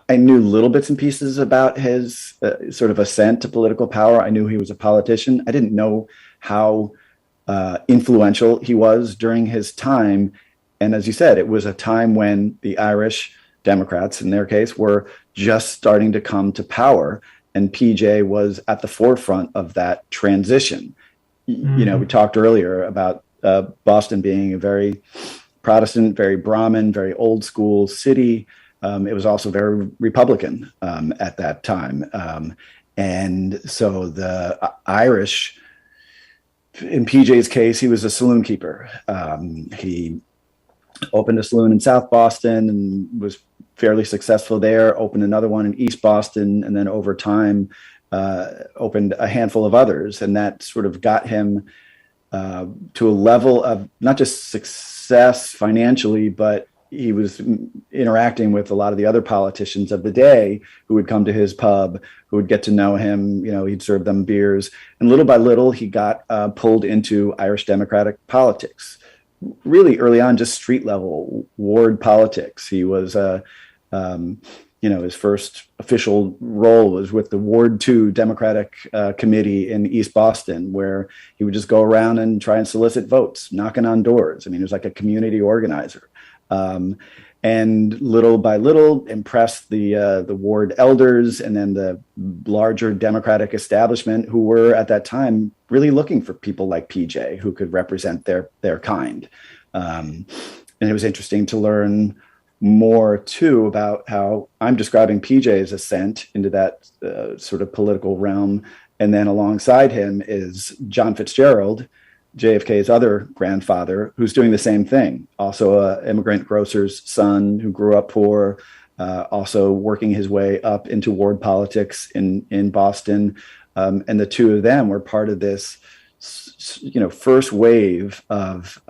I knew little bits and pieces about his sort of ascent to political power. I knew he was a politician. I didn't know how influential he was during his time. And as you said, it was a time when the Irish Democrats, in their case, were just starting to come to power. And PJ was at the forefront of that transition. We talked earlier about Boston being a very Protestant, very Brahmin, very old school city. It was also very Republican at that time. And so the Irish, in PJ's case, he was a saloon keeper. He opened a saloon in South Boston and was fairly successful there, opened another one in East Boston, and then over time opened a handful of others. And that sort of got him to a level of not just success financially, but he was interacting with a lot of the other politicians of the day who would come to his pub, who would get to know him. He'd serve them beers. And little by little, he got pulled into Irish Democratic politics. Really early on, just street level ward politics. He was, his first official role was with the Ward 2 Democratic Committee in East Boston, where he would just go around and try and solicit votes, knocking on doors. I mean, he was like a community organizer. And little by little impressed the ward elders and then the larger Democratic establishment, who were at that time really looking for people like PJ who could represent their kind. And it was interesting to learn more too about how I'm describing PJ's ascent into that sort of political realm. And then alongside him is John Fitzgerald, JFK's other grandfather, who's doing the same thing. Also an immigrant grocer's son who grew up poor, also working his way up into ward politics in Boston. And the two of them were part of this, first wave of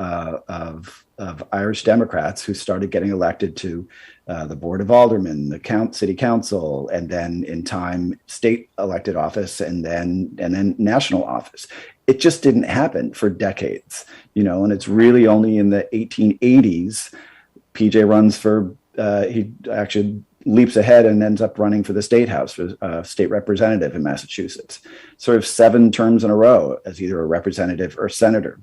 Irish Democrats who started getting elected to the Board of Aldermen, the City Council, and then in time, state elected office, and then national office. It just didn't happen for decades, and it's really only in the 1880s, PJ runs for, he actually leaps ahead and ends up running for the state house, for state representative in Massachusetts, sort of 7 terms in a row as either a representative or senator.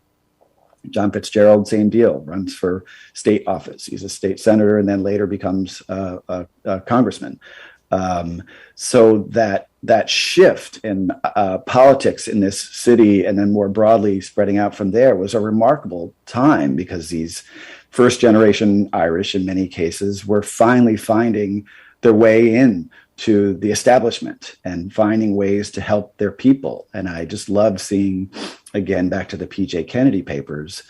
John Fitzgerald, same deal, runs for state office. He's a state senator and then later becomes a congressman. So that shift in politics in this city and then more broadly spreading out from there was a remarkable time, because these first generation Irish in many cases were finally finding their way in to the establishment and finding ways to help their people. And I just loved seeing, again, back to the PJ Kennedy papers,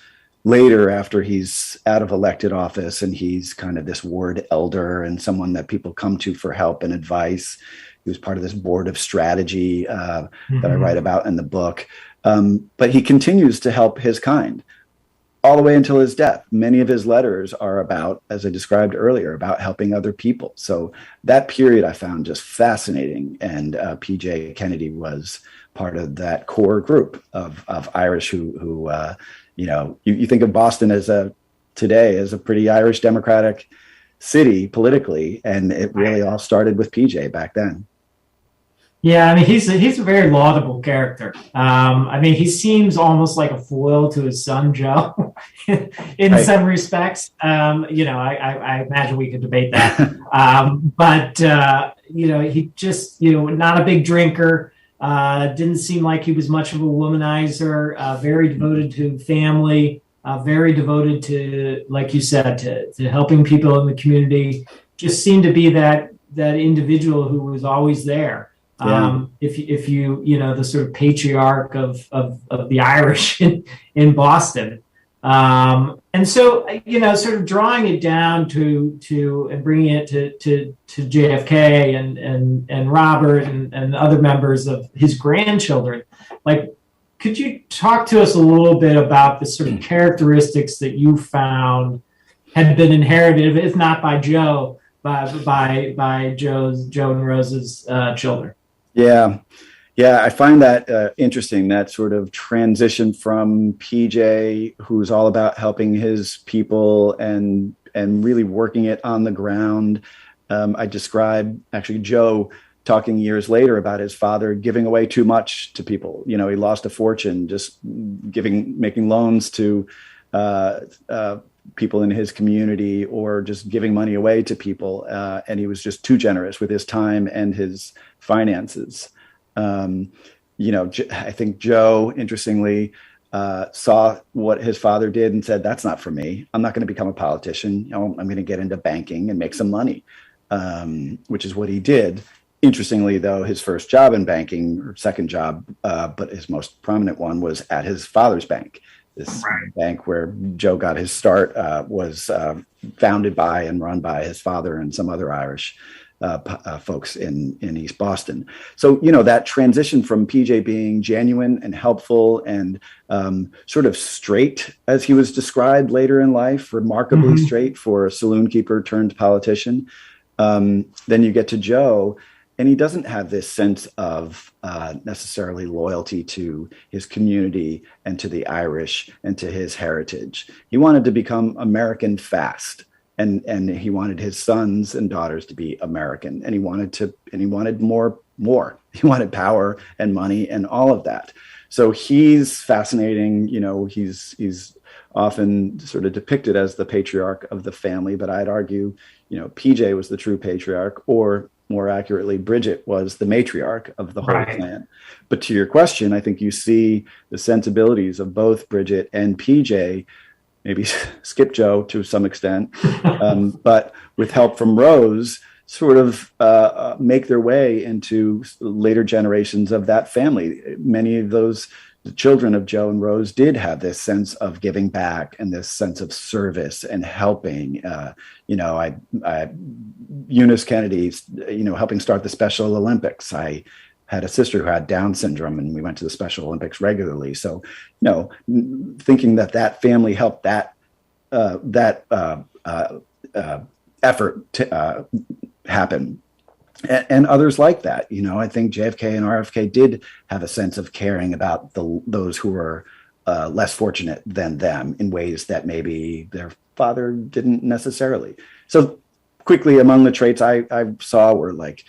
later after he's out of elected office and he's kind of this ward elder and someone that people come to for help and advice. He was part of this board of strategy that I write about in the book. But he continues to help his kind all the way until his death. Many of his letters are about, as I described earlier, about helping other people. So that period I found just fascinating. And PJ Kennedy was part of that core group of Irish who you think of Boston today as a pretty Irish democratic city politically. And it really all started with PJ back then. Yeah, I mean, he's a very laudable character. I mean, he seems almost like a foil to his son, Joe, in right. some respects. I imagine we could debate that. But he just, not a big drinker, didn't seem like he was much of a womanizer, very devoted to family, very devoted to, like you said, to helping people in the community. Just seemed to be that individual who was always there. Yeah. If you the sort of patriarch of the Irish in Boston, and so sort of drawing it down to and bringing it to JFK and Robert and other members of his grandchildren, like, could you talk to us a little bit about the sort of characteristics that you found had been inherited, if not by Joe, by Joe and Rose's children? Yeah, I find that interesting, that sort of transition from PJ, who's all about helping his people and really working it on the ground. I describe actually Joe talking years later about his father giving away too much to people. He lost a fortune just making loans to people in his community or just giving money away to people. And he was just too generous with his time and his finances. I think Joe, interestingly, saw what his father did and said, that's not for me. I'm not going to become a politician. I'm going to get into banking and make some money, which is what he did. Interestingly, though, his first job in banking, or second job, but his most prominent one, was at his father's bank. This bank where Joe got his start was founded by and run by his father and some other Irish folks in East Boston. So, that transition from PJ being genuine and helpful and sort of straight, as he was described later in life, remarkably straight for a saloon keeper turned politician. Then you get to Joe, and he doesn't have this sense of necessarily loyalty to his community and to the Irish and to his heritage. He wanted to become American fast. And he wanted his sons and daughters to be American, and he wanted more. He wanted power and money and all of that. So he's fascinating. He's often sort of depicted as the patriarch of the family, but I'd argue, PJ was the true patriarch, or more accurately, Bridget was the matriarch of the whole clan. But to your question, I think you see the sensibilities of both Bridget and PJ, maybe skip Joe to some extent, but with help from Rose, sort of make their way into later generations of that family. Many of those children of Joe and Rose did have this sense of giving back and this sense of service and helping. Eunice Kennedy, helping start the Special Olympics. I had a sister who had Down syndrome, and we went to the Special Olympics regularly. So, thinking that family helped that effort to happen. And others like that. I think JFK and RFK did have a sense of caring about those who were less fortunate than them in ways that maybe their father didn't necessarily. So quickly, among the traits I saw were like,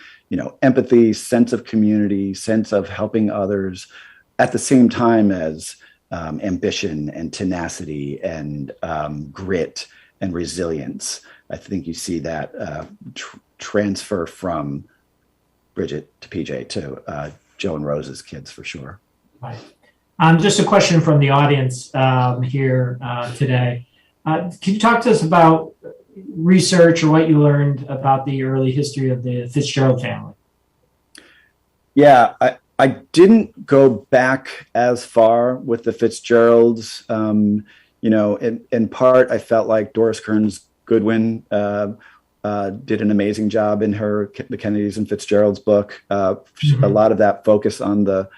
empathy, sense of community, sense of helping others, at the same time as ambition and tenacity and grit and resilience. I think you see that transfer from Bridget to PJ to Joe and Rose's kids for sure. Right. Just a question from the audience here today. Can you talk to us about research or what you learned about the early history of the Fitzgerald family? Yeah, I didn't go back as far with the Fitzgeralds. In part, I felt like Doris Kearns Goodwin did an amazing job in the Kennedys and Fitzgerald's book. A lot of that focus on the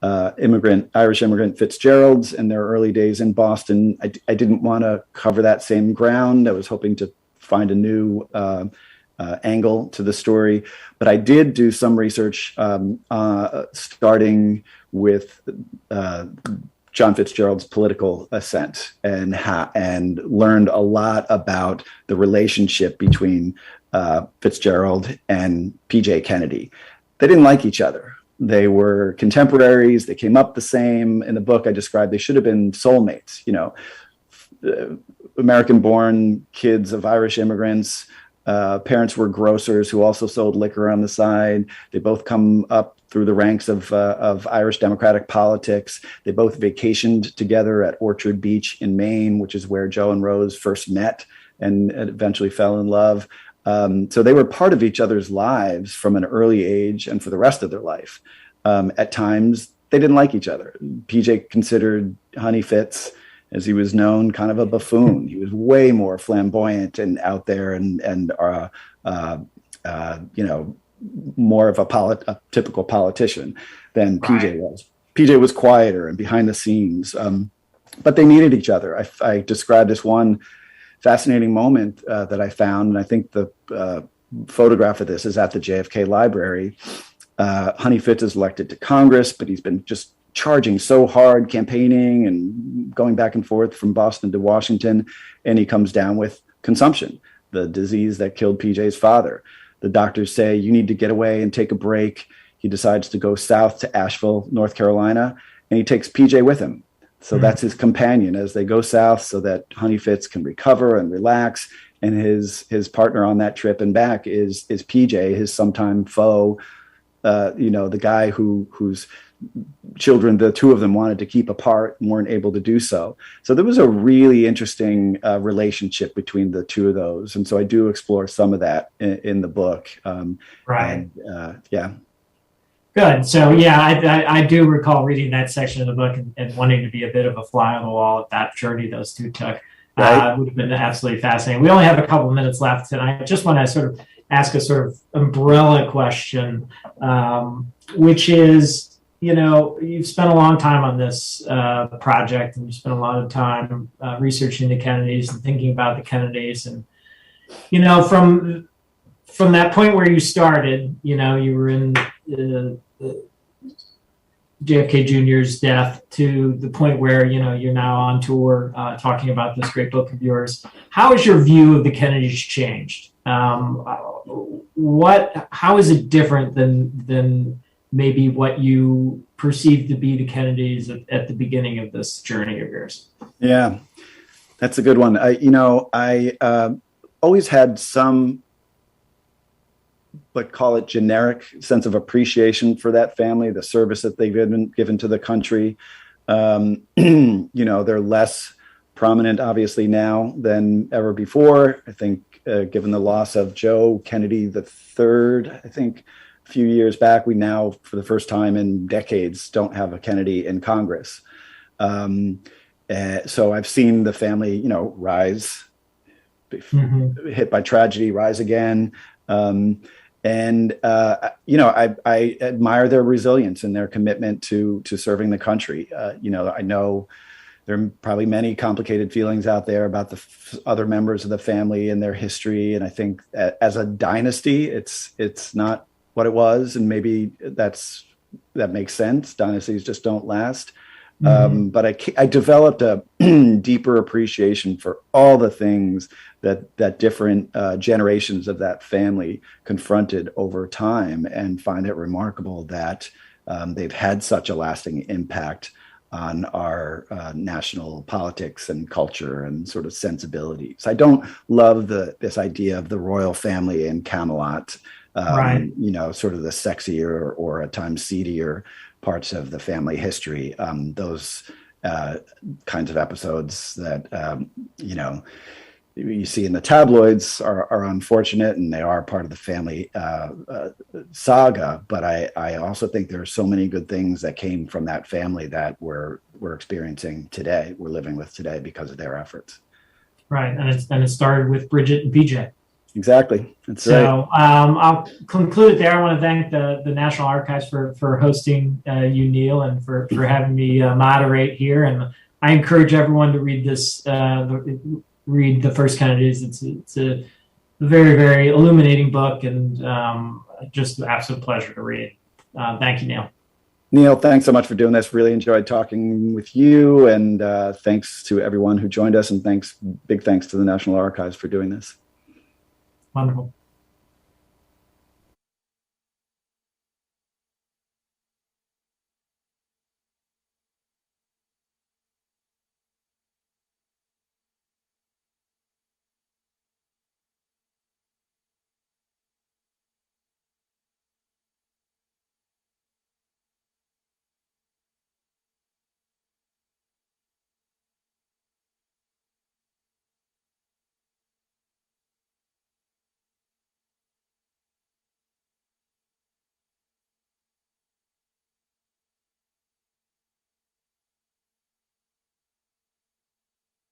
Irish immigrant Fitzgeralds and their early days in Boston. I didn't want to cover that same ground. I was hoping to find a new angle to the story, but I did do some research starting with John Fitzgerald's political ascent and learned a lot about the relationship between Fitzgerald and PJ Kennedy. They didn't like each other. They were contemporaries. They came up the same. In the book, I described they should have been soulmates. American-born kids of Irish immigrants. Parents were grocers who also sold liquor on the side. They both come up through the ranks of Irish democratic politics. They both vacationed together at Orchard Beach in Maine, which is where Joe and Rose first met and eventually fell in love. So they were part of each other's lives from an early age and for the rest of their life. At times, they didn't like each other. PJ considered Honey Fitz, as he was known, kind of a buffoon. He was way more flamboyant and out there and more of a typical politician than PJ was. PJ was quieter and behind the scenes, but they needed each other. I described this one fascinating moment that I found, and I think the photograph of this is at the JFK Library. Honey Fitz is elected to Congress, but he's been just charging so hard, campaigning and going back and forth from Boston to Washington, and he comes down with consumption, the disease that killed PJ's father. The doctors say, you need to get away and take a break. He decides to go south to Asheville, North Carolina, and he takes PJ with him. So that's his companion as they go south so that Honey Fitz can recover and relax. And his partner on that trip and back is PJ, his sometime foe, the guy whose children, the two of them wanted to keep apart and weren't able to do so. So there was a really interesting relationship between the two of those. And so I do explore some of that in the book. Right. And, yeah. Good. So, yeah, I do recall reading that section of the book and wanting to be a bit of a fly on the wall at that journey those two took. It would have been absolutely fascinating. We only have a couple of minutes left, and I just want to sort of ask a sort of umbrella question, which is, you've spent a long time on this project, and you spent a lot of time researching the Kennedys and thinking about the Kennedys. And, from that point where you started, you were in JFK Jr.'s death to the point where, you're now on tour talking about this great book of yours. How has your view of the Kennedys changed? How is it different than maybe what you perceived to be the Kennedys at the beginning of this journey of yours? Yeah, that's a good one. I always had some, but call it generic sense of appreciation for that family, the service that they've given to the country. They're less prominent, obviously, now than ever before. I think, given the loss of Joe Kennedy III, I think a few years back, we now, for the first time in decades, don't have a Kennedy in Congress. So I've seen the family, rise, hit by tragedy, rise again. I admire their resilience and their commitment to serving the country. I know there are probably many complicated feelings out there about the other members of the family and their history. And I think as a dynasty, it's not what it was, and maybe that makes sense. Dynasties just don't last. But I developed a deeper appreciation for all the things that different generations of that family confronted over time, and find it remarkable that they've had such a lasting impact on our national politics and culture and sort of sensibilities. I don't love this idea of the royal family in Camelot, Right. you know, sort of the sexier or at times seedier parts of the family history. Those kinds of episodes that, you know, you see in the tabloids are unfortunate, and they are part of the family saga. But I also think there are so many good things that came from that family that we're experiencing today, we're living with today because of their efforts. Right. And it started with Bridget and PJ. Exactly. That's right. So I'll conclude it there. I want to thank the National Archives for hosting you, Neil, and for having me moderate here. And I encourage everyone to read this, read The First Kennedys. It's a very, very illuminating book, and just an absolute pleasure to read. Thank you, Neil. Neil, thanks so much for doing this. Really enjoyed talking with you, and thanks to everyone who joined us, and big thanks to the National Archives for doing this. Wonderful.